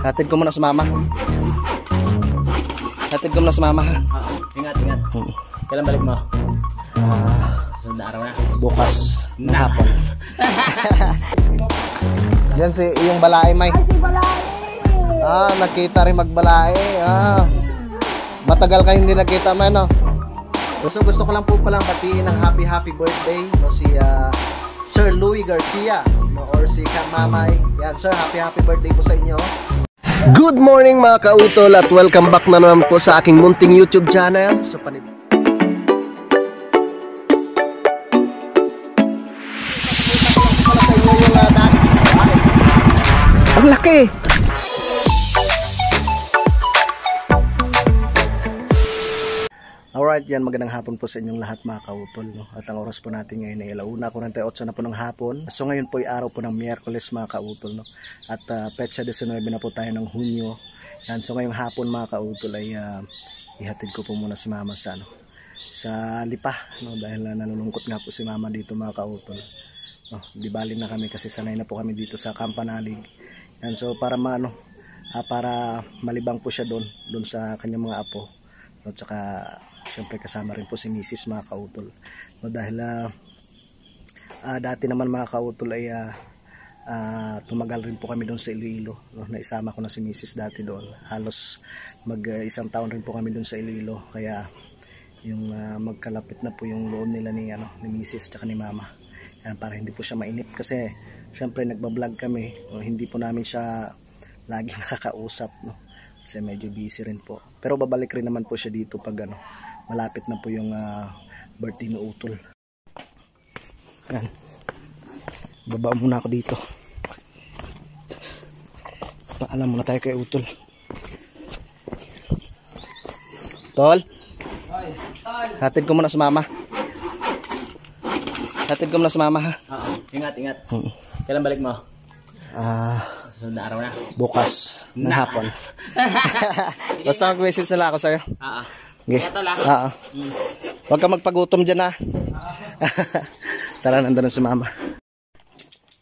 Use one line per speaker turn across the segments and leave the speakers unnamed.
Hatid ko muna sa mama. Hatid ko muna sa mama.
Ingat, ingat. Kailan balik mo? Sunod na araw na.
Bukas ng hapon. Yan si yung balae, May.
Ay, si Balay!
Nakita rin magbalae. Matagal ka hindi nakita, May, no? So gusto ko lang po palang batiin ng happy birthday, no, si Sir Louie Garcia, no, or si Kamamay. Yan, sir, happy birthday po sa inyo. Good morning mga kautol at welcome back na naman po sa aking munting YouTube channel. So ang laki! Alright, yan, magandang hapon po sa inyong lahat mga kautol, no? At ang oras po natin ngayon ay 1:48 na po ng hapon. So ngayon po ay araw po ng Miyerkules mga kautol, no? At petsa 19 na po tayo ng Hunyo. Yan, so ngayong hapon mga kautol ay ihatid ko po muna si mama sa, sa Lipa, no? Dahil nalulungkot nga po si mama dito mga kautol, no? Di bali na kami kasi sanay na po kami dito sa Kampanalig. Yan, so para para malibang po siya doon sa kanyang mga apo, no? Tsaka siyempre kasama rin po si Mrs. mga kautol, no? Dahil dati naman mga kautol ay tumagal rin po kami doon sa Iloilo, no? Naisama ko na si Mrs. dati doon, halos isang taon rin po kami doon sa Iloilo, kaya yung magkalapit na po yung loob nila ni Mrs. tsaka ni mama. Yan, para hindi po siya mainip kasi siyempre nagbablog kami, no? Hindi po namin siya lagi nakakausap, no? Kasi medyo busy rin po, pero babalik rin naman po siya dito pag malapit na po yung birthday ni Utol. Yan, baba muna ako dito, paalam muna tayo kay Utol. Tol, hatid ko muna sa mama. Hatid ko muna sa mama, ha?
Ingat, ingat. Kailan balik mo? Sunod na araw na.
Bukas ng hapon. Basta mag-message nila ako sa'yo. Okay. Huwag ka magpagutom dyan, ha? Tara, nandun na si mama.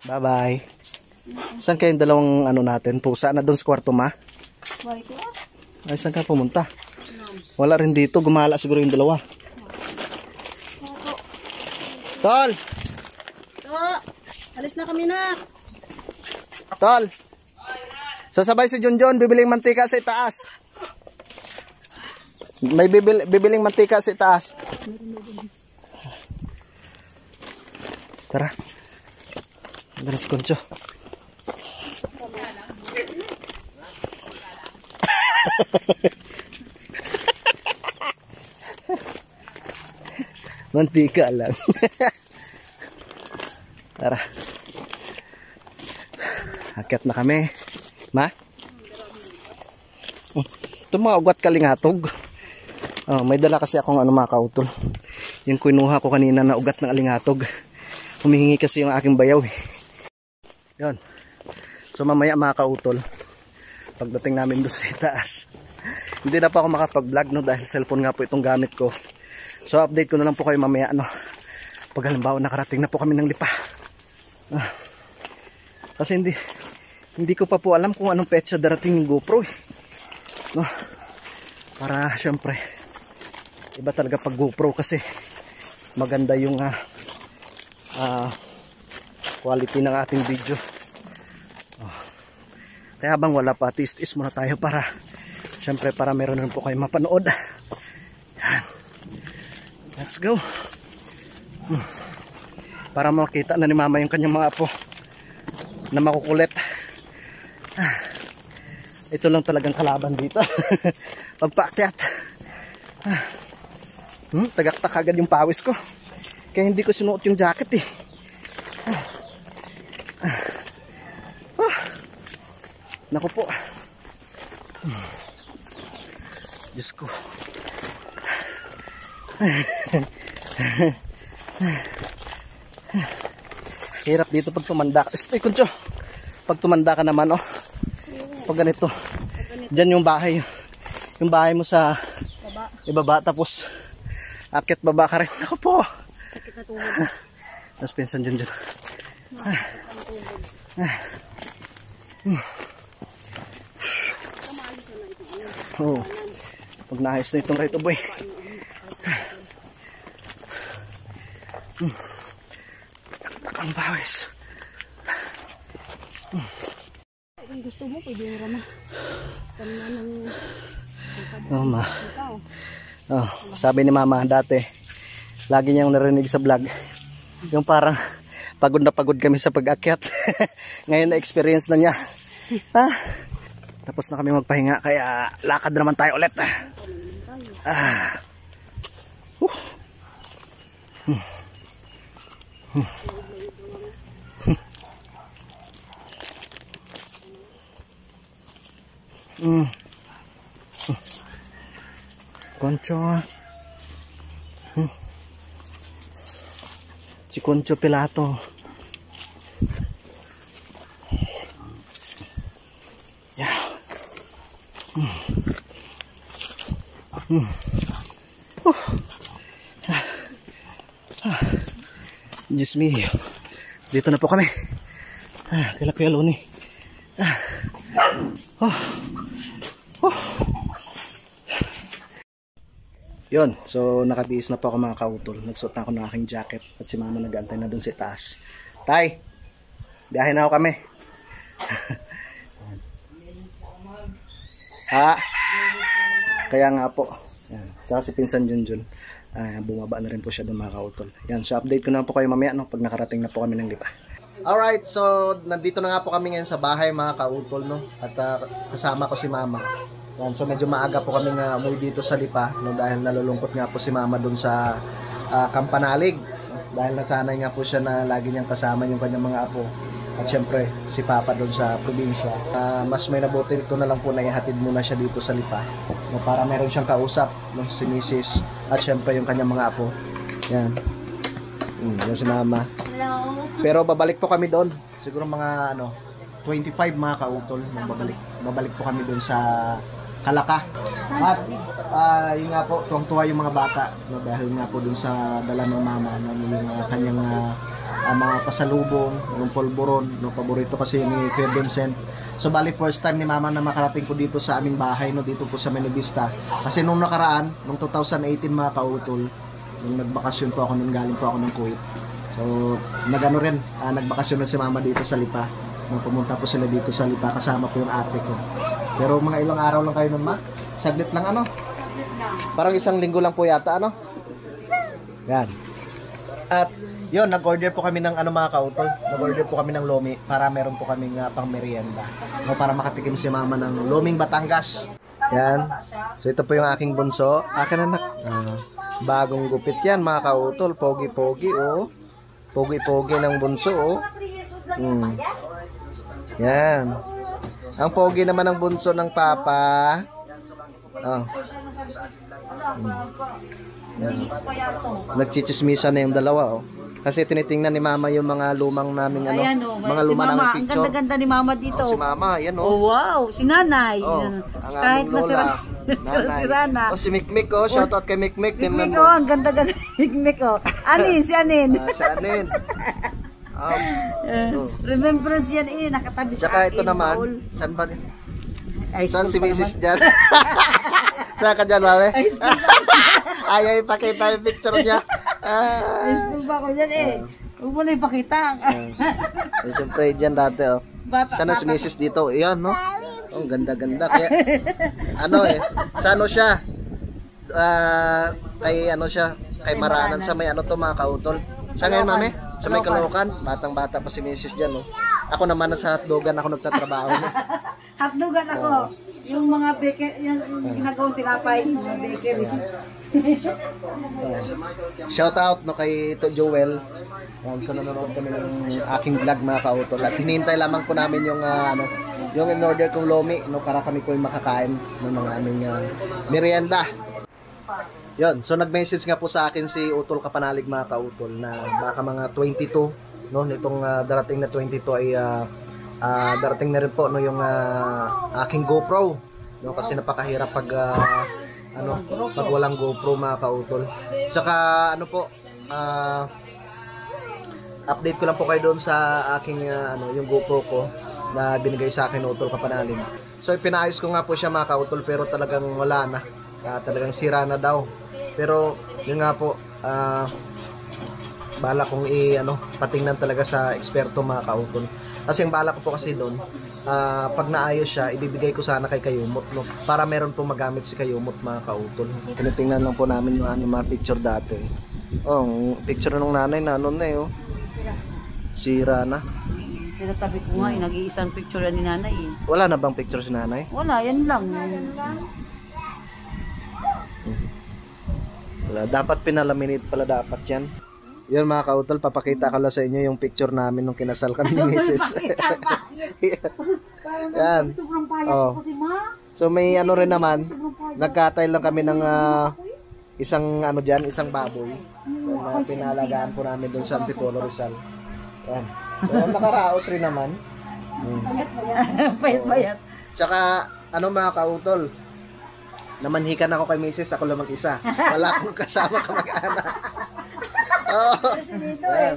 Bye bye. Saan kayong dalawang natin? Pusa na doon sa kwarto, ma? Ay, saan ka pumunta? Wala rin dito, gumala siguro yung dalawa. Tol!
Alis na kami na.
Tol! Sasabay si Junjun, bibiling mantika sa itaas. May bibiling mantika sa itaas. Tara. Tara si Concho. Mantika lang. Tara. Akyat na kami. Ma? Ito mga ugat kalingatog. May dala kasi akong mga kautol. Yung kinuha ko kanina na ugat ng alingatog. Humihingi kasi yung aking bayaw, eh. Yun. So mamaya mga kautol, pagdating namin doon sa itaas, hindi na pa ako makapag-vlog, no? Dahil cellphone nga po itong gamit ko. So update ko na lang po kayo mamaya, pag halimbawa nakarating na po kami ng Lipa. Kasi hindi ko pa po alam kung anong petsa darating yung GoPro, eh. No? Para syempre iba talaga pag GoPro kasi maganda yung quality ng ating video. Kaya habang wala pa, tis-tis muna tayo para syempre para meron rin po kayo mapanood. Yan. Let's go. Para makita na ni mama yung kanyang mga apo na makukulit. Ito lang talagang kalaban dito. Pagpaakyat. Tagaktak agad yung pawis ko. Kaya hindi ko sinuot yung jacket, eh. Naku po. Diyos ko. Hirap dito pag tumanda. Stay, Kuncho. Pag tumanda ka naman, pag ganito. Diyan yung bahay. Yung bahay mo sa ibaba, tapos akit baba ka rin. Ako po.
Sakit na tuhod.
Tapos pinsan dyan. Oh. Pag nahis na itong rito boy. Takang bawis.
Kung gusto mo, pwede mo rama.
Mama. Oh, sabi ni mama dati, lagi niyang narinig sa vlog, yung parang pagod na pagod kami sa pag-akyat. Ngayon na experience na niya. Ha? Tapos na kami magpahinga, kaya lakad na naman tayo ulit. Ah. Concho. Si Concho Pilato. Yeah. Diyos me. Dito na po kami. Kaya Kuya Loni. Yun, so nakabihis na po ako mga kautol. Nagsuot na ako ng aking jacket at si mama nag-aantay na dun sa taas. Tay, biyahe na ako kami. Ha? Kaya nga po. Yan. Tsaka si Pinsan Junjun. Bumaba na rin po siya dun mga kautol. Yan, so update ko na po kayo mamaya no, pag nakarating na po kami ng Lipa. Alright, so nandito na nga po kami ngayon sa bahay mga kautol no. At kasama ko si mama. Yan, so medyo maaga po kami nga umuwi dito sa Lipa no, dahil nalulungkot nga po si mama dun sa Kampanalig. Dahil nasanay nga po siya na lagi niyang kasama yung kanyang mga apo. At syempre si Papa dun sa probinsya. Mas may nabuti ko na lang po na ihatid muna siya dito sa Lipa no, para meron siyang kausap no, si Mrs. At syempre yung kanyang mga apo. Yan. Yung si mama.
Hello.
Pero babalik po kami doon. Siguro mga 25 mga kautol. Babalik po kami doon sa Kalaka. At yun nga po, tuwang-tuwa yung mga bata no, dahil nga po dun sa dala ng mama no, yung kanyang mga pasalubong, yung polvoron no, paborito kasi ni Kuya Vincent. So bali first time ni mama na makarating po dito sa aming bahay no, dito po sa Menevista. Kasi nung nakaraan, nung 2018 mga kautol, nung nagbakasyon po ako, nung galing po ako ng Kuwait. So nagbakasyon rin si mama dito sa Lipa. Nung pumunta po sila dito sa Lipa, kasama po yung ate ko. Pero mga ilang araw lang kayo nun ma? Saglit lang Parang isang linggo lang po yata Yan. At yun, nag-order po kami ng mga kautol. Nag-order po kami ng lomi para meron po kaming pang merienda. No, para makatikim si mama ng loming Batangas. Yan. So ito po yung aking bunso. Akin anak. Bagong gupit yan mga kautol. Pogi-pogi Pogi-pogi ng bunso Yan. Ang pogi naman ng bunso ng papa. Nagchichismisa na yung dalawa Kasi tinitingnan ni mama yung mga lumang namin mga
si
luma
mama,
namin
ang
picture.
ganda-ganda ni mama dito.
Si mama, yan
wow, si nanay.
Ang
Kahit na
lola,
si Rana.
Si Mikmik shoutout kay Mikmik.
Mikmik ang ganda-ganda Mikmik Anin, si Anin.
Si Anin.
Remembrance yan nakatabi sa
Tsaka
akin.
ito naman, saan ba din?
Ay,
saan si Mrs. dyan? Saan ka dyan, mami? Ayaw ipakita yung picture niya.
Ay, school ba ako dyan Huwag mo na ipakita.
Siyempre dyan dati Saan na si Mrs. dito? Ayan ang ganda-ganda. Kaya sa siya? Kay Maranan sa may mga kautol. Sa ngayon, mami? Sa may Caloocan, batang-bata pa si Mrs. dyan Ako naman sa hotdogan ako nagtatrabaho
Hotdogan ako. Yung mga baker, yung ginagawang tinapay, mga bakery.
Shout out kay Joel. So nanonood kami ng aking vlog mga kautol. At hinihintay lamang po namin yung yung in-order kong lomi para kami po yung makakain ng mga aming merienda. Yun, so nag-message nga po sa akin si Utol Kapanalig mga kautol na baka mga 22 nitong darating na 22 ay darating na rin po yung aking GoPro kasi napakahirap pag pag walang GoPro mga kautol. Tsaka update ko lang po kayo doon sa aking yung GoPro ko na binigay sa akin Utol Kapanalig. So pinaayos ko nga po siya mga kautol, pero talagang wala na. Talagang sira na daw. Pero yun nga po, bala kong patingnan talaga sa eksperto mga kautol. Kasi ang bala ko po kasi doon, pag naayos siya, ibibigay ko sana kay Kayumot, no? Para meron pong magamit si Kayumot mga kautol. Tinitingnan lang po namin yung mga picture dati. Oh, picture nung nanay na oh. Sira na.
Tinatabi ko nga, nag-iisang picture yan ni nanay eh.
Wala na bang picture si nanay?
Wala, yan lang.
Wala, dapat pinalaminate pala dapat yan. Yan mga kautol, papakita ko lang sa inyo yung picture namin nung kinasal kami ni Mrs. Yan.
Sobrang payat
Oh.
ko si Ma.
So may rin naman, nagkatay lang kami ng isang isang baboy. Na pinalagaan po namin doon sa Antipolo Rizal. Yan. So nakaraos rin naman.
Payat-payat.
Tsaka mga kautol, namanhikan ako kay Mrs. Ako lang mag-isa. Wala akong kasama kamag-anak. Oh, yan.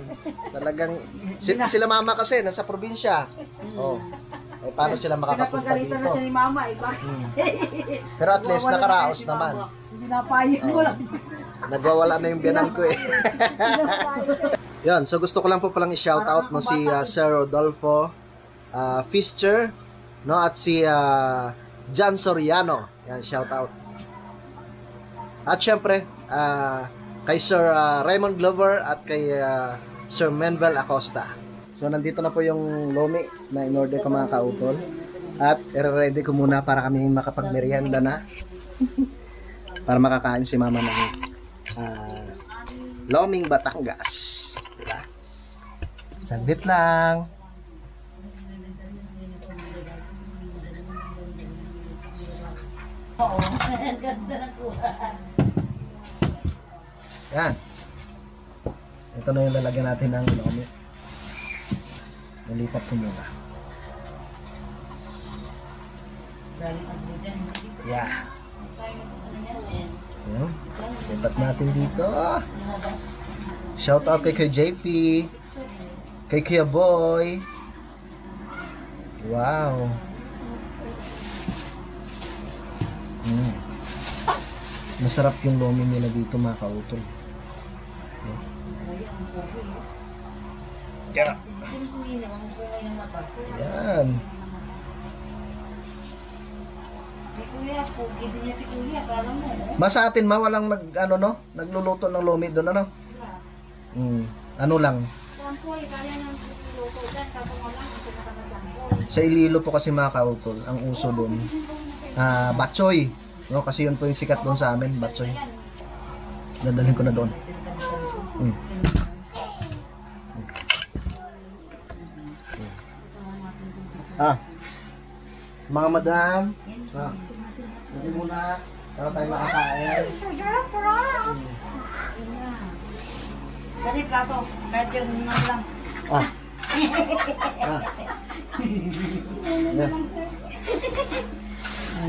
Talagang sila mama kasi nasa probinsya. Oh. Eh, paano sila makakapunta dito?
Pinapagalitan na siya ni Mama, iba.
Pero at least nakaraos naman.
Hindi napayag mo lang.
Nagwawala na yung biyanan ko eh. Yan, so gusto ko lang po palang i-shoutout no si Sir Rodolfo Fischer, no, at si John Soriano. Yan, shoutout. At syempre, kay Sir Raymond Glover at kay Sir Menvel Acosta. So nandito na po yung lomi na in-order ko mga kautol. At i-ready ko muna para kami makapagmerienda na. Para makakain si mama ng loming Batangas. Diba? Saglit lang. Yan. Ito na yung lalagyan natin ng lomi. Nalipat ko muna. Yeah. Yan. Lipat natin dito. Shout out kay JP. Kay Kuya Boy. Wow. Masarap yung lomi nila dito mga kautol. Yeah. Yan. Mas sa atin walang nagluluto ng lomi doon Ano lang. Sa Ililo po kasi mga kautol, ang uso doon. Batchoy. No, kasi yun po yung sikat doon sa amin, batchoy. Dadalhin ko na doon. Mga madam, hindi muna para tayo makakain.
Dali plato, kahit yung lang.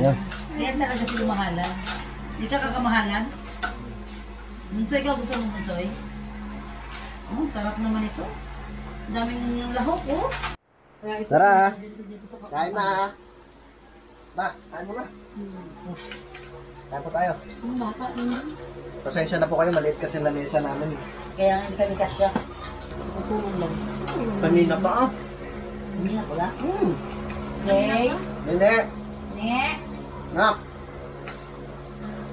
Yan.
Yan talaga si lumahalan. Hindi ka kakamahalan? Munsoy ka, gusto mo munsoy? Oh, sarap naman ito. Ang daming lahok, oh.
Tara, kain na. Ma, kain mo na. Kain po tayo. Pasensya na po kayo, maliit kasi na mesa namin.
Kaya hindi kami kasya. Tutulong lang.
Kanina pa
Kanina ko lang? Okay.
Hindi.
Ne.
Nak.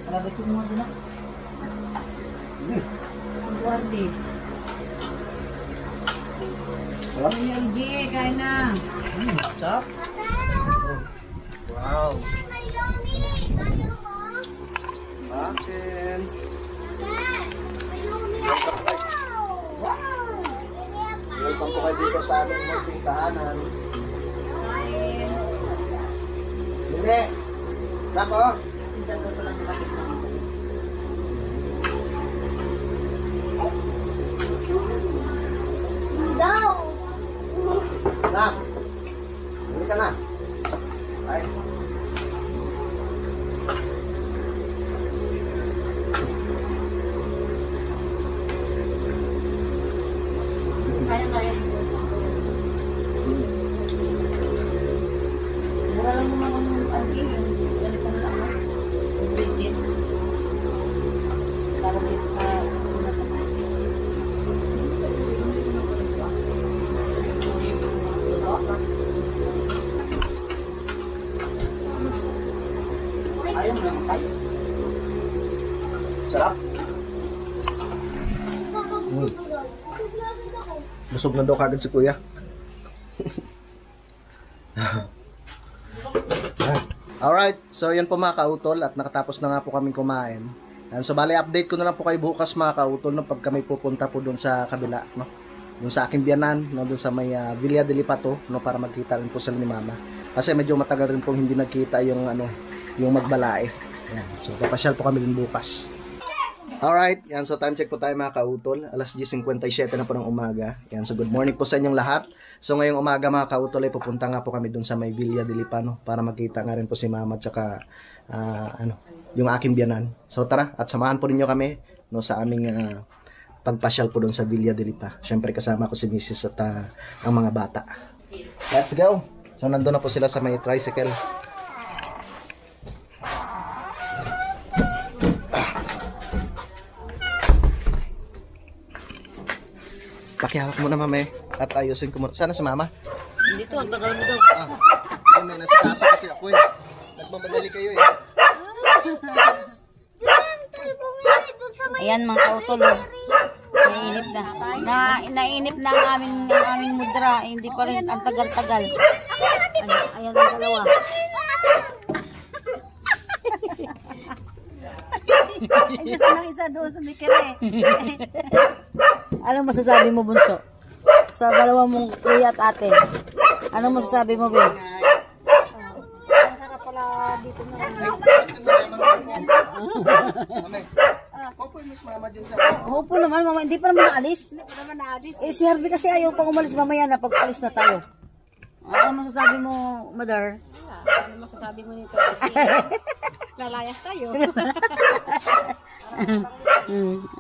Grabe ko mo doon na. Ang guardi.
Sarap.
LG, kain na. Sarap.
Wow. Akin. Welcome po kayo dito sa aming munting tahanan. Hindi. Nako. Nak. Hindi ka na. Ay.
Mura lang naman ang
Sarap. Busog na daw kagad si kuya. Alright, so yan po mga kautol at nakatapos na nga po kaming kumain. And so bali update ko na lang po kayo bukas mga kautol no, pag kami pupunta po doon sa kabila, no? Doon sa aking biyanan, no? Doon sa may Villa de Lipato, no? Para magkita rin po sila ni mama. Kasi medyo matagal rin pong hindi nagkita yung yung magbalae. Yan. So papasyal po kami din bukas. Alright, yan, so time check po tayo mga kautol. Alas 10:57 na po ng umaga. Yan, so good morning po sa inyong lahat. So ngayong umaga mga kautol ay pupunta nga po kami dun sa may Villa de Lipano para magkita nga rin po si mama at saka yung aking biyanan. So tara, at samahan po ninyo kami no, sa aming pagpasyal po dun sa Villa de Lipa. Siyempre kasama ko si Mrs. at ang mga bata. Let's go! So nandun na po sila sa may tricycle. Pakihawak mo na mama at ayusin ko muna. Sana si mama?
Dito, ang tagal mo daw.
May nasa taso kasi ako eh. Nagmamadali kayo eh.
Ayan mga kautol. Nainip na. Nainip na ang aming mudra. Hindi pa rin ang tagal-tagal. Ayan ang dalawa. Ay, gusto ng isa doon sa mikere. Anong masasabi mo, bunso? Sa dalawa mong kuya at ate. Anong masasabi mo, Ben? Masarap pala dito na.
Opo, mas mama dyan sa...
Opo naman, mama. Hindi pa naman naalis. Hindi pa naman naalis. Eh, si Harvey kasi ayaw pang umalis mamaya na pag-alis na tayo. Ano masasabi mo, mother?
Ano masasabi mo nito? Lalayas tayo.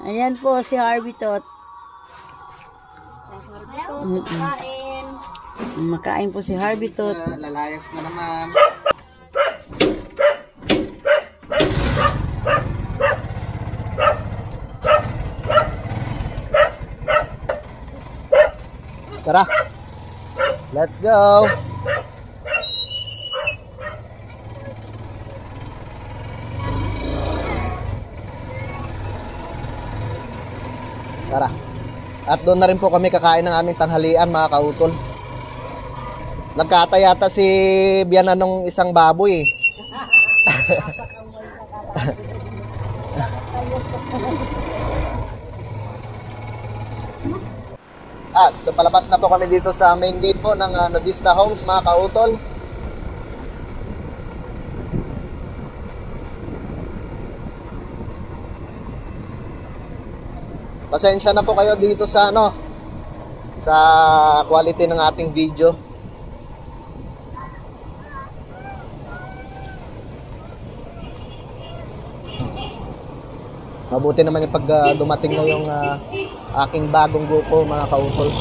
Ayan po si Harvey Tot.
Kain.
Makain po si Harvey Tot.
Lalayas na naman. Tara. Let's go. Tara. At doon na rin po kami kakain ng aming tanghalian mga kautol. Nagkata yata si Biana nung isang baboy eh. At so palabas na po kami dito sa main gate po ng Nudista Homes mga kautol. Pasensya na po kayo dito sa sa quality ng ating video. Mabuti naman yung pag dumating na yung aking bagong grupo mga kautol.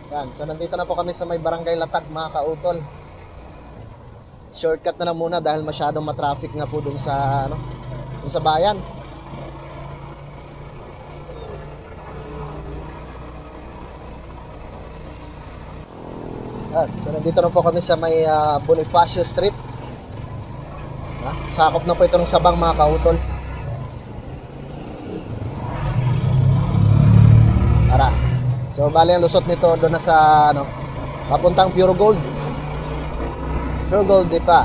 Yan, so nandito na po kami sa may Barangay Latag mga kautol. Shortcut na lang muna dahil masyadong matraffic nga po dun sa dun sa bayan. So nandito na po kami sa may Bonifacio Street. Sakop na po ito ng Sabang mga kautol. Tara. So bali ang lusot nito doon na sa papuntang Pure Gold. Pure Gold di pa.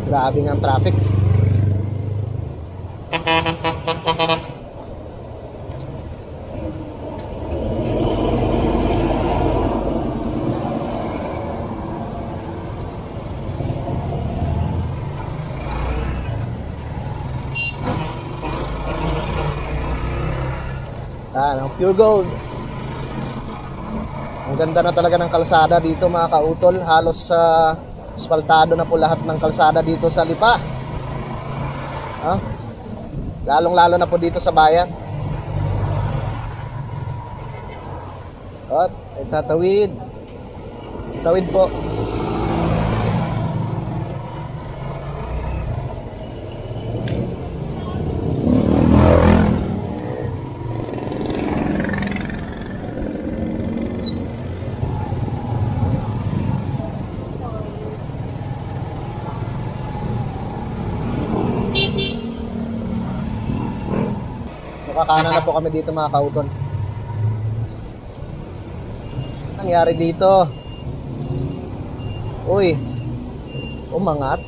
Grabe nga ang traffic. Pure Gold. Ang ganda na talaga ng kalsada dito mga kautol. Halos asfaltado na po lahat ng kalsada dito sa Lipa. Lalong lalo na po dito sa bayan. At, tatawid. Tawid po. Kakanan na po kami dito mga kautol. Nangyari dito? Uy, umangat.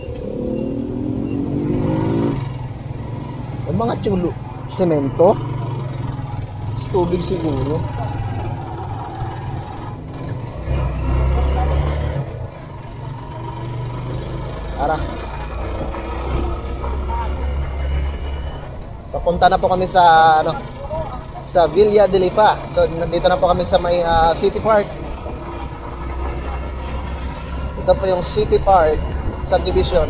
Umangat yung semento. Tubig siguro. Tara. Papunta na po kami sa sa Villa de Lipa. So nandito na po kami sa may City Park. Ito po yung City Park subdivision.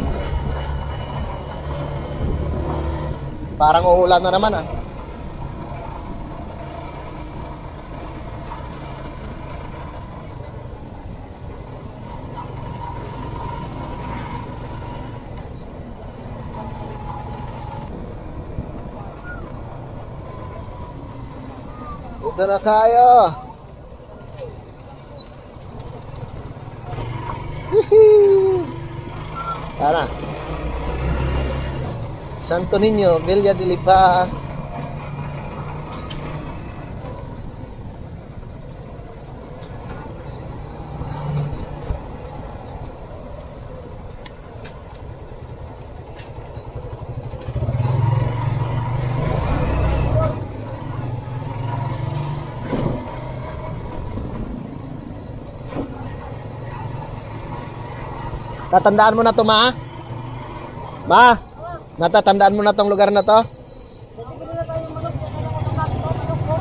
Parang uulan na naman Ito na tayo. Tara. Santo Niño, Villa de Lipa. Tatandaan mo na to, Ma? Ma? Natatandaan mo na tong lugar na to?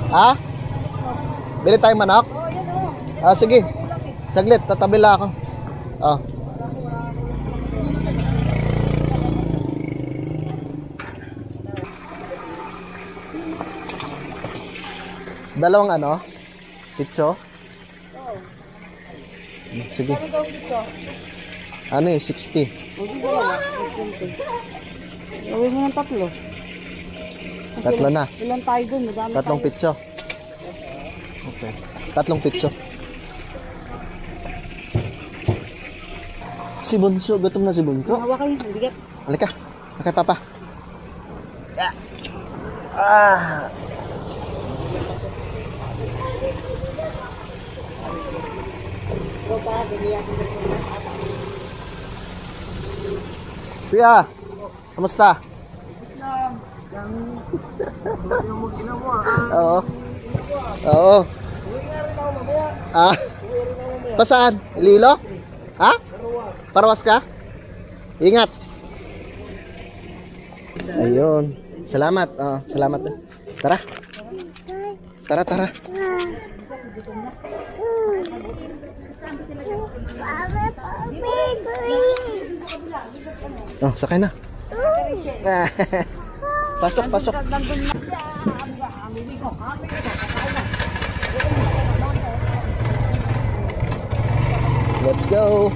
Ha? Bili tayong manok? Sige. Saglit, tatabila ako. Dalawang pitso? Sige. Ano 60?
Gawin mo ng tatlo.
Tatlo na.
Ilan tayo dun? Madami
Tatlong pitso. Okay. Tatlong pitso. Si Bunso, gutom na si Bunso.
Hawa kayo, bigat.
Halika. Halika, Papa. Kuya, kamusta? Oo. Oo. Pasaan? Lilo? Ha? Parawas ka? Ingat. Ayun. Salamat. Salamat. Tara. Tara. Sakay na. Pasok. Let's go.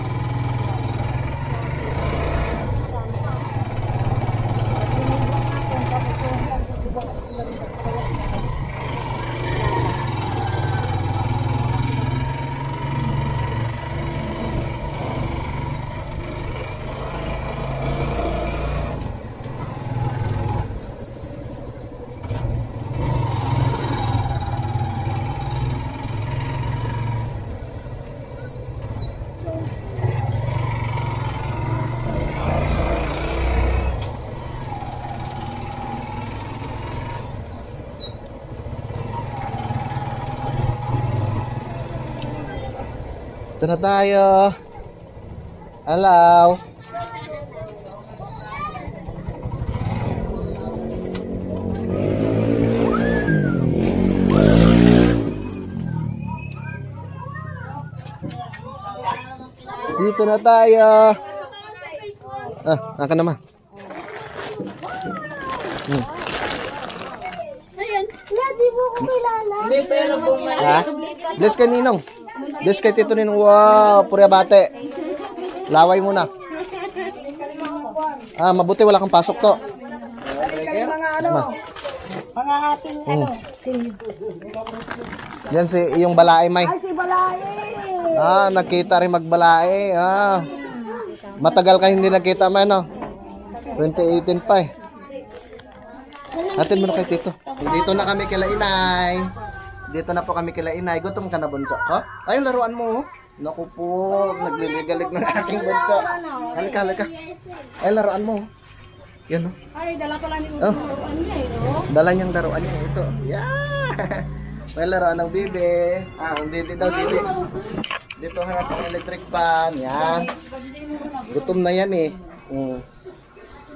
Ito na tayo. Hello. Dito na tayo. Akan naman.
Ayan, di mo ko kilala.
Hindi tayo lang bumalik.
Ha? Bless kay Ninong. Bless kay Tito Ninong. Wow, puri abate. Laway muna. Mabuti wala kang pasok to.
Mga ano, mga ating ano,
Yan si yung balae may.
ay si Balay.
Nakita rin magbalae. Matagal ka hindi nakita man, no? 2018 pa eh. Atin mo na kay Tito. Dito na kami kila Inay. Dito na po kami kila Inay. Gutom ka na, bunso? Ayun, laruan mo. Naku po, nagliligalig ng aking bunso. Halika. Ay, laruan mo. Yan, no?
Ay, dala pala ni Uto. Ano niya eh, no?
Dala niyang laruan niya ito. Yeah! May laruan ng bibi. Dito daw, dito. Dito harap ang electric fan. Yan. Gutom na yan eh.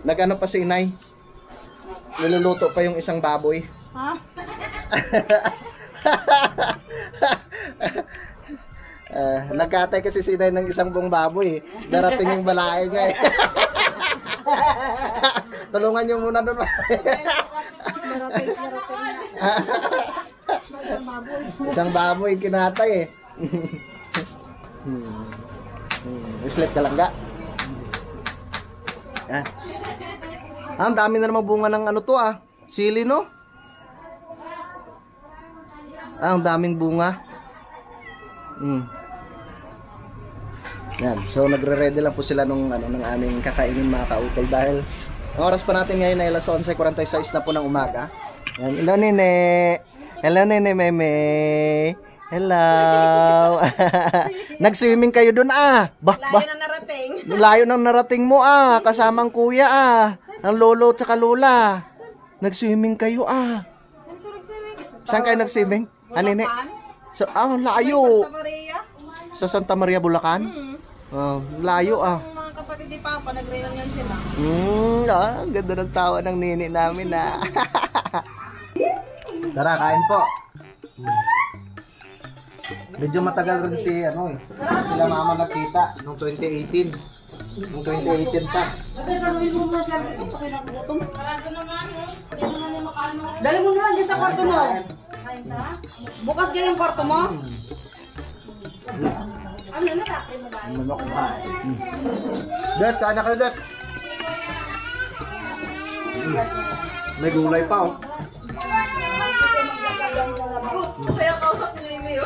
Nagano pa si Inay? Niluluto pa yung isang baboy.
Ha?
Nagkatay kasi si Inay ng isang buong baboy. Darating yung balae niya eh. Tulungan niyo muna doon. Isang baboy kinatay eh. Sleep ka lang ga. Yan. Ang dami na naman bunga ng ano to sili, no? Ang daming bunga. Yan. So nagre-ready lang po sila ng aming kakainin mga kautol dahil ang oras pa natin ngayon ay alas 11:46 na po ng umaga. Yan. Hello nene. Hello nene meme. Hello. Nag-swimming kayo doon Layo
na narating.
Layo nang narating mo kasamang kuya ang lolo at saka lola. Nag-swimming kayo Saan kayo nag-swimming? Nene? So, layo.
Santa Maria.
Sa Santa Maria, Bulacan? Layo
Mga kapatid ni Papa, nag-reunion sila.
Ang ganda ng tawa ng nini namin Tara, kain po. Medyo matagal rin sila mama nagkita noong 2018. Noong 2018 pa.
Dali mo na lang dyan sa kwarto mo. Bukas kayo yung kwarto mo.
Manok ba? Dad, kain na kayo, Dad. May gulay pa
Kaya kausap nila yung mayo.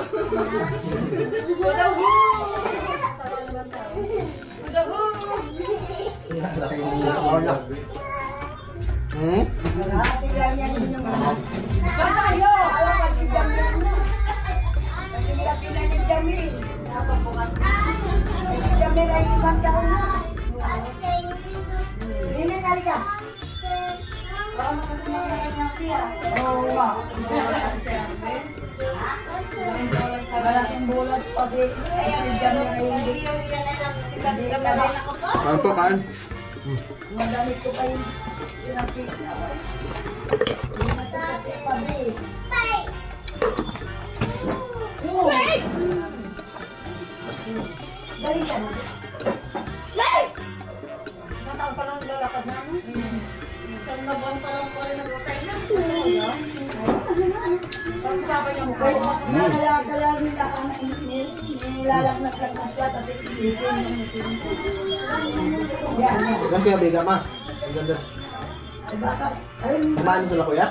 Kain po, kain.
Madami ko kayo pinapita. Dali ka na. Nataon pa lang lalakad na ano? Isang nabuan pa lang po rin nag-utay na. Kaya nila ang nilalagnas-lagnas siya tapos isin ng isin.
Ilan kaya biga ma? Kumain sila kuya?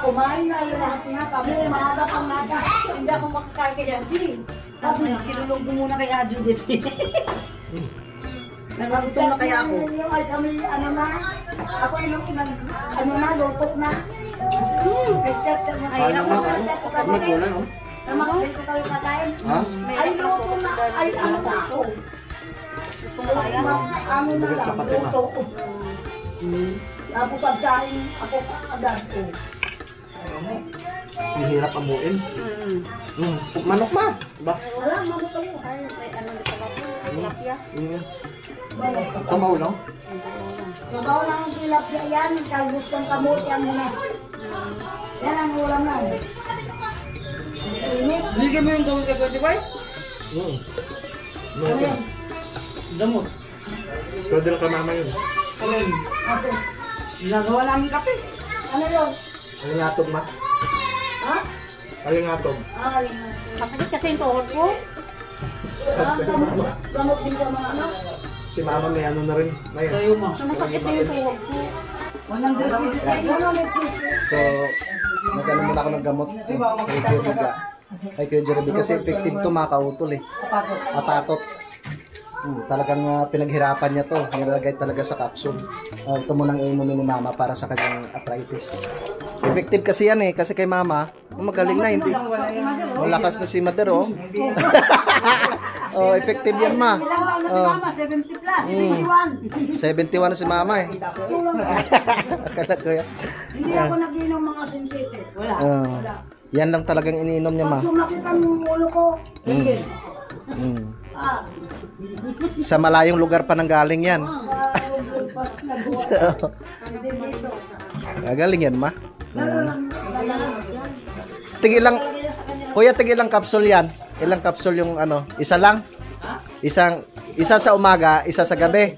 Kumain na yung lahat nga kami. Maaga pang naga. Hindi ako makakain kaya din.
Sabi, kinulog mo muna kay Adjo dito. Nagagutom na kaya ako.
Ay kami, ano na. Ako yung lutok na. Kachat ka na.
Kain naman, Pag nagulay,
Namakit ko kayo kakain. Ay, luto na. Ay, ano na ako. Ano na lang, luto ko. Ako pagkain, ako agad ko.
Ang hirap amuin. Manok ma. Ba?
Alam, ano kayo? Ay, may ano na pala po. Tilapia.
Kamaw lang?
Sabaw lang ang tilapia yan. Kalbus kang kamote ang muna. Yan ang ulam na. Init.
Bigyan mo yung gawin kay Pwede Boy?
Ano yan?
Damot.
Pwede lang ka mama yun.
Ate.
Ginagawa namin kape.
Ano yun?
Ang latog ma.
Ha?
Ayun nga to.
Masakit kasi yung tuhod ko.
Gamot din sa mga ano.
Si mama may ano na rin. May.
Sumasakit na yung tuhod ko.
100 pesos.
So, nagano muna ako ng gamot. Kay Kuya Jeremy kasi effective to mga kautol eh. Apatot. Talagang pinaghirapan niya to. Nilagay talaga sa capsule. Ito munang inumin ni mama para sa kanyang arthritis. Effective kasi yan eh. Kasi kay mama, magaling na hindi. Malakas na si mother oh. Oh, effective yan ma.
Ilang taon na si mama? 70 plus.
71.
71 na si mama eh. Akala ko yan.
Hindi ako nag-inom mga sensitive. Wala.
Yan lang talagang iniinom niya ma.
Pag sumakit ang ulo ko,
Sa malayong lugar pa nang galing yan. Gagaling yan ma. Tigilang Kuya, tigilang kapsul yan. Ilang kapsul yung ano? Isa lang? Isa sa umaga, isa sa gabi.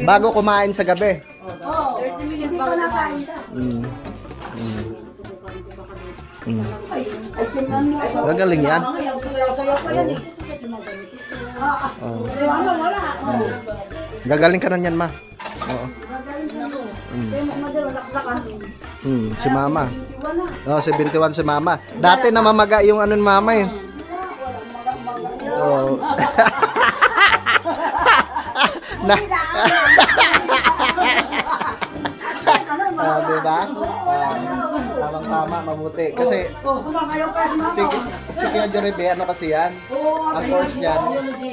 Bago kumain sa gabi.
30 minutes
hindi ko nakain ka.
Gagaling yan. Gagaling ka na yan ma. Oo. Si mama. Oh, 71 si mama. Dati namamaga yung ano ni mama eh. Oh. Diba? Tamang-tama, mabuti. Kasi si Kuya Jeremy, ano kasi yan? Ang course niyan,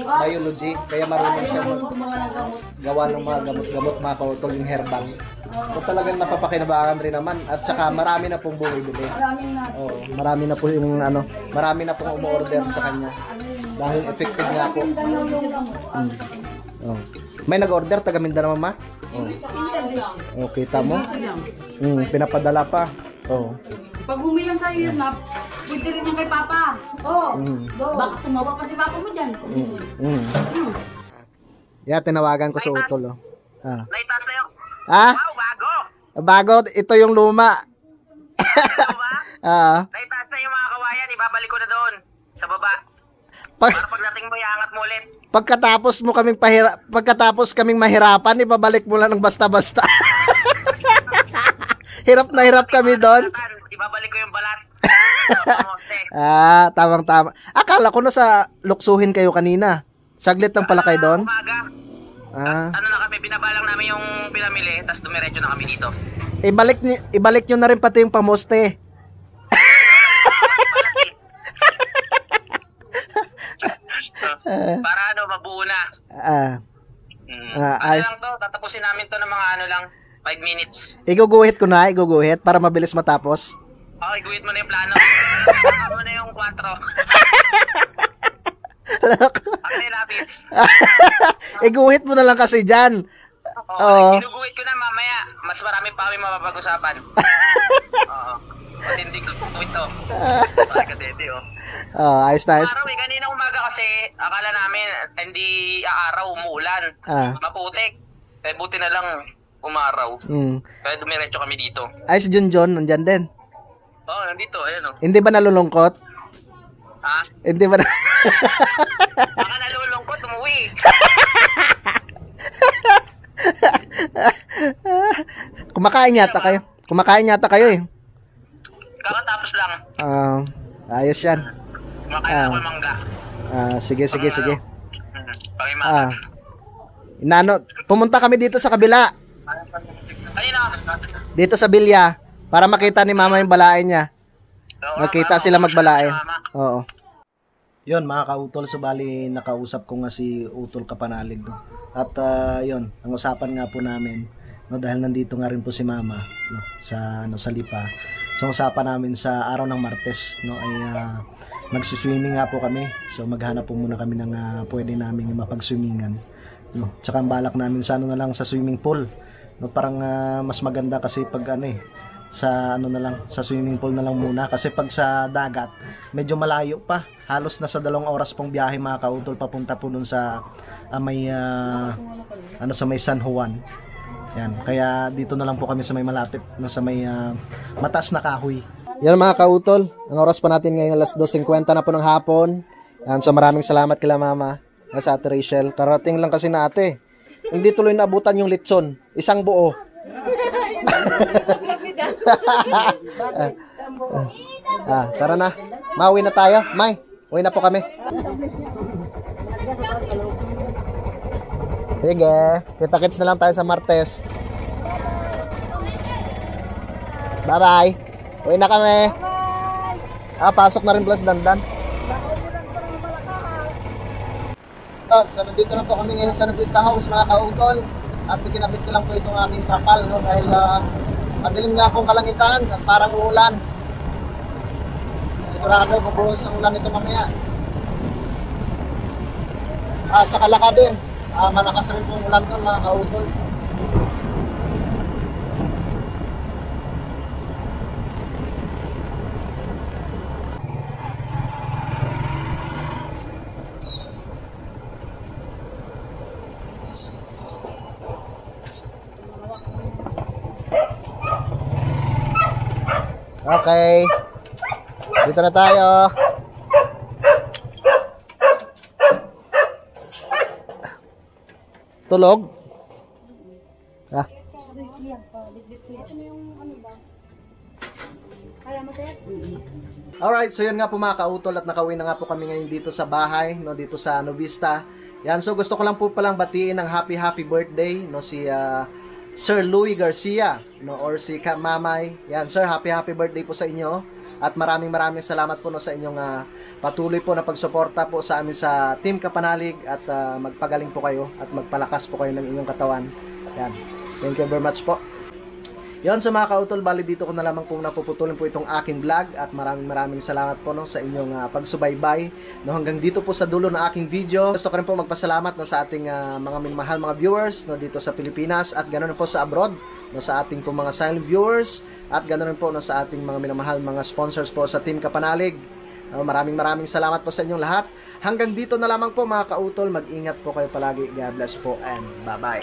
biology. Kaya marunong siya gawa ng mga gamot-gamot, mga kautol, yung herbal. So talagang napapakinabangan rin naman. At saka marami na pong bumibili. Oh, marami na po yung ano, marami na pong umu-order sa kanya. Dahil effective nga po. Oh. May nag-order, taga Mindanao ma? Oh. Okay, tamo? Pinapadala pa. Oh.
Pag humilang sa'yo yun, pwede rin yung kay Papa. Baka tumawa pa si Papa mo dyan.
Yeah, tinawagan ko sa utol. Oh.
Naitas na yun.
Ha?
Wow, bago.
Bago, ito yung luma.
Naitas na yung mga kawayan, ibabalik ko na doon. Sa baba. Para pagdating mo, iangat mo ulit.
Pagkatapos kaming mahirapan, ibabalik mo lang ng basta-basta. Hirap na hirap kami doon.
Ibabalik ko yung balat.
Tamang-tama. Akala ko na sa luksuhin kayo kanina. Saglit lang pala kayo doon.
Umaga. Ano na kami, binabalang namin yung pinamili, tapos dumiretso na kami dito.
Ibalik nyo na rin pati yung pamoste.
Para ano, mabuo na. Ano lang to, tatapusin namin to ng mga ano lang, 5 minutes.
Iguguhit ko na, para mabilis matapos.
Okay, guhit mo na yung plano. Saka mo na yung 4. Ako na yung lapis.
Iguhit mo na lang kasi dyan.
Oo, ginuguhit ko na mamaya. Mas marami pa kami mapapag-usapan. Oo. Matindi ko ito. Pagkadede,
ayos na ayos.
Araw kanina umaga kasi akala namin hindi araw, umuulan. Maputik. Kaya buti na lang umaraw. Kaya dumiretso kami dito.
Ay, si Junjon, nandyan din.
Oo, nandito, ayan
Hindi ba nalulungkot?
Ha?
Hindi ba na...
Baka nalulungkot, umuwi.
Kumakain yata kayo eh.
Kakatapos lang.
Ayos yan.
Kumakain ako ng mangga.
Sige.
Pangimata.
Pumunta kami dito sa kabila.
Kanina.
Dito sa Bilya. Para makita ni mama yung balain niya. Nakita sila magbalae. Oo. Yun mga kautol, subali nakausap ko nga si Utol Kapanalig. No? At yun, ang usapan nga po namin, no, dahil nandito nga rin po si mama no, sa Lipa. So usapan namin sa araw ng Martes no, ay magsiswimming nga po kami. So maghanap po muna kami ng pwede namin mapag-swimmingan. No? Tsaka ang balak namin sa na lang sa swimming pool. No, parang mas maganda kasi pag sa sa swimming pool na lang muna kasi pag sa dagat medyo malayo pa, halos nasa 2 oras pong biyahe mga kautol papunta po dun sa may sa may San Juan. Yan, kaya dito na lang po kami sa may malapit, no, sa may mataas na kahoy. Yan mga kautol, ang oras pa natin ngayon alas 2:50 na po ng hapon. Yan, so maraming salamat kila mama, sa Ate Rachel. Karating lang kasi na ate. Hindi tuloy naabutan yung lechon, isang buo. Tara na, mauwi na tayo. May, uwi na po kami. Sige, kita-kits na lang tayo sa Martes. Bye-bye. Uwi na kami. Pasok na rin plus dandan. So nandito na po kami ngayon sa Nobista House mga kautol. At ikinabit ko lang po itong aking trapal, no? Dahil madilim nga akong kalangitan at parang uulan. Sigurado bubuhos ang ulan ito mamaya. Sa Kalaka din, malakas rin pong ulan doon mga kautol. Okay. Dito na tayo. Tulog? Alright, so yun nga po mga kautol at nakauwi na nga po kami ngayon dito sa bahay, no, dito sa Nobista. Yan, so gusto ko lang po palang batiin ng happy birthday, no, si Sir Louie Garcia, no, or si Mamay. Yan sir, happy birthday po sa inyo. At maraming salamat po, no, sa inyong patuloy po na pagsuporta po sa amin sa Team Kapanalig. At magpagaling po kayo at magpalakas po kayo ng inyong katawan. Yan, thank you very much po. Yan sa mga kautol, bali dito ko na lamang po napuputulin po itong aking vlog. At maraming salamat po, no, sa inyong pagsubaybay, no, hanggang dito po sa dulo ng aking video. Gusto ko rin po magpasalamat, no, sa ating mga minamahal mga viewers, no, dito sa Pilipinas. At ganoon po sa abroad, no, sa ating po mga silent viewers. At ganoon po, no, sa ating mga minamahal mga sponsors po sa Team Kapanalig. Maraming salamat po sa inyong lahat. Hanggang dito na lamang po mga kautol. Mag-ingat po kayo palagi. God bless po and bye-bye.